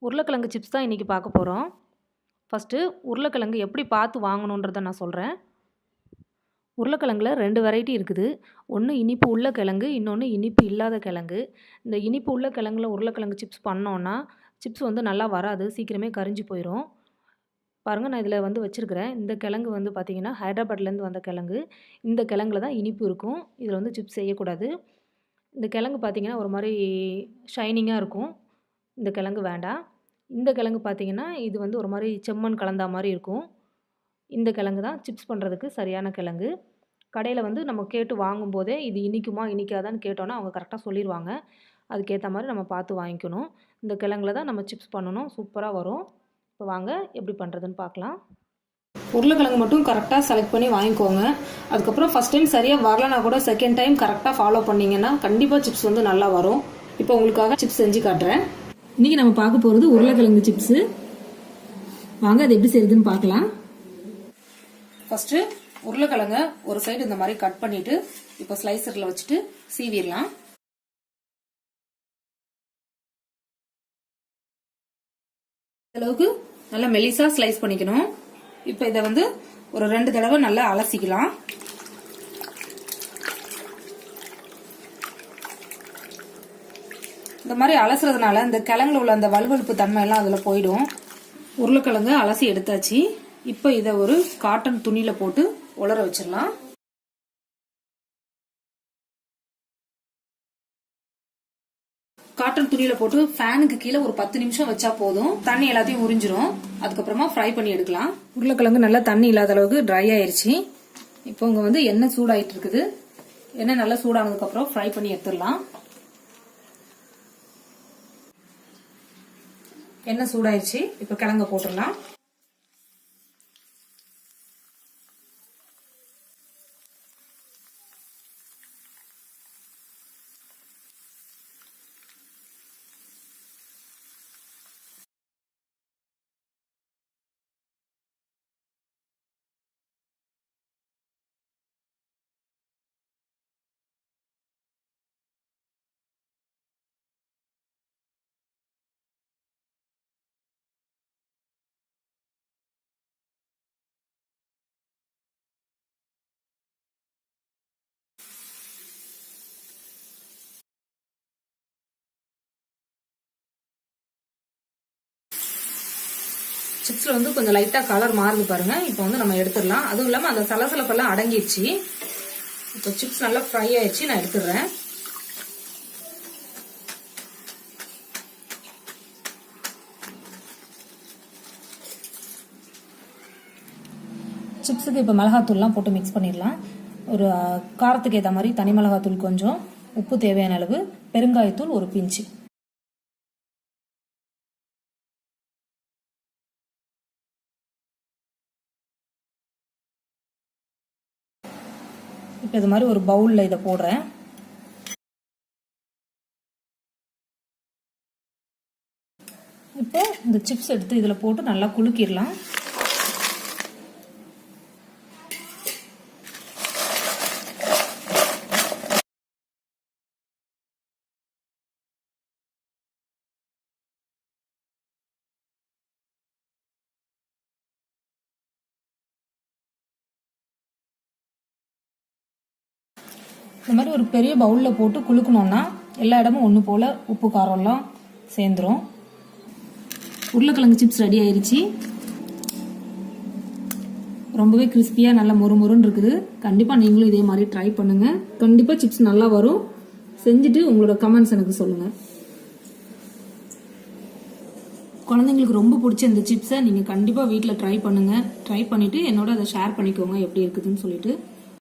உருளைக்கிழங்கு சிப்ஸ் தான் இன்றைக்கி பார்க்க போகிறோம். ஃபஸ்ட்டு உருளைக்கிழங்கு எப்படி பார்த்து வாங்கணுன்றதை நான் சொல்கிறேன். உருளைக்கிழங்குல 2 வெரைட்டி இருக்குது. ஒன்று இனிப்பு உள்ள கிழங்கு, இன்னொன்று இனிப்பு இல்லாத கிழங்கு. இந்த இனிப்பு உள்ள கிழங்குல உருளைக்கிழங்கு சிப்ஸ் பண்ணோன்னா சிப்ஸ் வந்து நல்லா வராது, சீக்கிரமே கரிஞ்சு போயிடும். பாருங்கள், நான் இதில் வந்து வச்சுருக்கிறேன். இந்த கிழங்கு வந்து பார்த்திங்கன்னா ஹைதராபாத்லேருந்து வந்த கிழங்கு. இந்த கிழங்குல தான் இனிப்பு இருக்கும். இதில் வந்து சிப்ஸ் செய்யக்கூடாது. இந்த கிழங்கு பார்த்திங்கன்னா ஒரு மாதிரி ஷைனிங்காக இருக்கும். இந்த கிழங்கு வேண்டாம். இந்த கிழங்கு பார்த்திங்கன்னா இது வந்து ஒரு மாதிரி செம்மண் கலந்தா மாதிரி இருக்கும். இந்த கிழங்கு தான் சிப்ஸ் பண்ணுறதுக்கு சரியான கிழங்கு. கடையில் வந்து நம்ம கேட்டு வாங்கும்போதே இது இனிக்குமா இனிக்காதான்னு கேட்டோன்னா அவங்க கரெக்டாக சொல்லிடுவாங்க. அதுக்கேற்ற மாதிரி நம்ம பார்த்து வாங்கிக்கணும். இந்த கிழங்குல தான் நம்ம சிப்ஸ் பண்ணணும், சூப்பராக வரும். இப்போ வாங்க எப்படி பண்ணுறதுன்னு பார்க்கலாம். உருளைக்கிழங்கு மட்டும் கரெக்டாக செலக்ட் பண்ணி வாங்கிக்கோங்க. அதுக்கப்புறம் ஃபஸ்ட் டைம் சரியாக வரலனா கூட செகண்ட் டைம் கரெக்டாக ஃபாலோ பண்ணிங்கன்னா கண்டிப்பாக சிப்ஸ் வந்து நல்லா வரும். இப்போ உங்களுக்காக சிப்ஸ் செஞ்சு காட்டுறேன். இன்றைக்கி நம்ம பார்க்க போகிறது உருளைக்கிழங்கு சிப்ஸு. வாங்க அது எப்படி செய்யுதுன்னு பார்க்கலாம். ஃபஸ்ட்டு உருளைக்கிழங்க ஒரு சைடு இந்த மாதிரி கட் பண்ணிவிட்டு இப்போ ஸ்லைசரில் வச்சுட்டு சீவிடலாம். அளவுக்கு நல்லா மெலிசா ஸ்லைஸ் பண்ணிக்கணும். இப்போ இதை வந்து ஒரு 2 தடவை நல்லா அலசிக்கலாம். இந்த மாதிரி அலசுறதுனால இந்த கிழங்குல உள்ள அந்த வலுவழுப்பு தன்மை எல்லாம் அதில் போயிடும். உருளைக்கிழங்கு அலசி எடுத்தாச்சு. இப்போ இதை ஒரு காட்டன் துணியில போட்டு உலர வச்சிடலாம். காட்டன் துணியில போட்டு ஃபேனுக்கு கீழே ஒரு 10 நிமிஷம் வச்சா போதும். தண்ணி எல்லாத்தையும் உறிஞ்சிரும். அதுக்கப்புறமா ஃப்ரை பண்ணி எடுக்கலாம். உருளைக்கிழங்கு நல்லா தண்ணி இல்லாத அளவுக்கு ட்ரை ஆயிருச்சு. இப்போ இங்க வந்து எண்ணெய் சூடாயிட்டு இருக்குது. எண்ணெய் நல்லா சூடானதுக்கு அப்புறம் ஃப்ரை பண்ணி எடுத்துடலாம். எண்ணெய் சூடாயிருச்சு. இப்போ கிழங்க போட்டுடலாம். சிப்ஸ்ல வந்து கொஞ்சம் லைட்டா கலர் மாறுது பாருங்க. இப்போ வந்து நம்ம எடுத்துடலாம். அதுவும் இல்லாம அந்த சலசலப்பெல்லாம் அடங்கிடுச்சு. இப்போ சிப்ஸ் நல்லா ஃப்ரை ஆயிடுச்சு. நான் எடுத்துடுறேன். சிப்ஸுக்கு இப்போ மிளகாத்தூள்லாம் போட்டு மிக்ஸ் பண்ணிடலாம். ஒரு காரத்துக்கு ஏற்ற மாதிரி தனி மிளகாத்தூள் கொஞ்சம், உப்பு தேவையான அளவு, பெருங்காயத்தூள் ஒரு பிஞ்சு. இப்போ இது மாதிரி ஒரு பவுலில் இதை போடுறேன். இப்போ இந்த சிப்ஸ் எடுத்து இதில் போட்டு நல்லா குலுக்கிடலாம். இந்த மாதிரி ஒரு பெரிய பவுலில் போட்டு குலுக்கணும்னா எல்லா இடமும் ஒன்று போல் உப்பு காரம்லாம் சேர்ந்துடும். உருளைக்கிழங்கு சிப்ஸ் ரெடி ஆயிடுச்சு. ரொம்பவே கிறிஸ்பியாக நல்லா மொறுமொறுன்னு இருக்குது. கண்டிப்பாக நீங்களும் இதே மாதிரி ட்ரை பண்ணுங்கள். கண்டிப்பாக சிப்ஸ் நல்லா வரும். செஞ்சுட்டு உங்களோட கமெண்ட்ஸ் எனக்கு சொல்லுங்கள். குழந்தைங்களுக்கு ரொம்ப பிடிச்ச இந்த சிப்ஸை நீங்கள் கண்டிப்பாக வீட்டில் ட்ரை பண்ணுங்கள். ட்ரை பண்ணிவிட்டு என்னோட அதை ஷேர் பண்ணிக்கோங்க எப்படி இருக்குதுன்னு சொல்லிட்டு.